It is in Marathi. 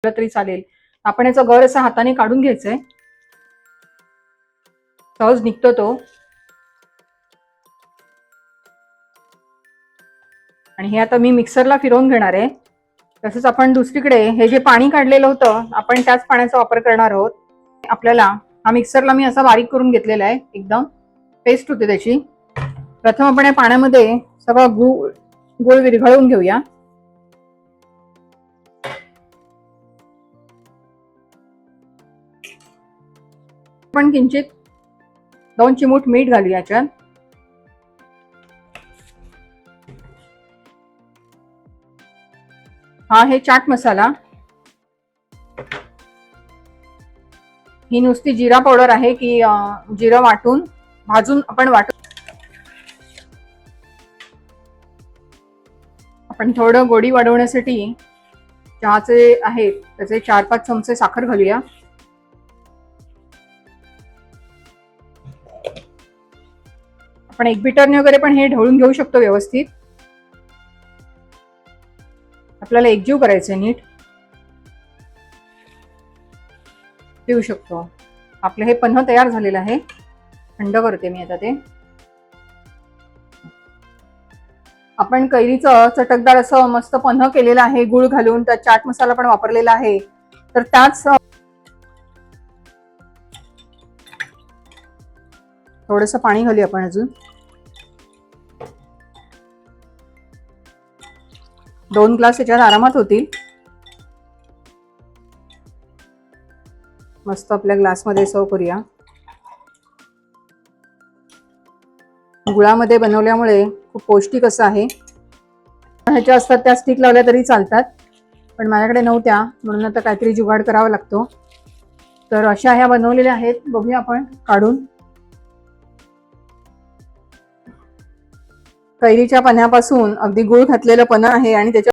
तरी चालेल. आपण याचा गर असा हाताने काढून घ्यायचंय. सहज निघतो तो. आणि हे आता मी मिक्सरला फिरवून घेणार आहे. तसंच आपण दुसरीकडे हे जे पाणी काढलेलं होतं आपण त्याच पाण्याचा वापर करणार आहोत. आपल्याला हा मिक्सरला मी असा बारीक करून घेतलेला आहे. एकदम पेस्ट होते त्याची. प्रथम आपण या पाण्यामध्ये सगळं गूळ विरघळवून घेऊया. आपण किंचित 2 चिमूट मीठ घालूया याच्यात. हा आहे चाट मसाला. ही नुसती जिरा पावडर आहे की जिरा वाटून भाजून आपण आपण थोडं गोडी वाढवण्यासाठी चहाचे आहेत त्याचे 4-5 चमचे साखर घालूया. आपण एक बीटरने वगैरे पण हे ढवळून घेऊ शकतो व्यवस्थित. आपल्याला एकजीव करायचंय नीट. पिऊ शकतो. आपलं हे पन्ह तयार झालेलं आहे. थंड करते मी आता ते. आपण कैरीचं चटकदार असं मस्त पन्ह केलेलं आहे गुळ घालून. त्यात चाट मसाला पण वापरलेला आहे. तर त्याच थोडंसं पाणी घालूया आपण अजून. 2 ग्लास याच्यात आरामात होतील. मस्त आपल्या ग्लासमध्ये सर्व करूया. गुळामध्ये बनवल्यामुळे खूप पौष्टिक असं आहे. ह्याच्या असतात त्या स्टिक लावल्या तरी चालतात पण माझ्याकडे नव्हत्या म्हणून आता काहीतरी जुगाड करावा लागतो. तर अशा ह्या बनवलेल्या आहेत. बघूया आपण काढून. कैरीच्या पन्ह्यापासून अगदी गुळ घातलेलं पन्ह आहे आणि त्याच्या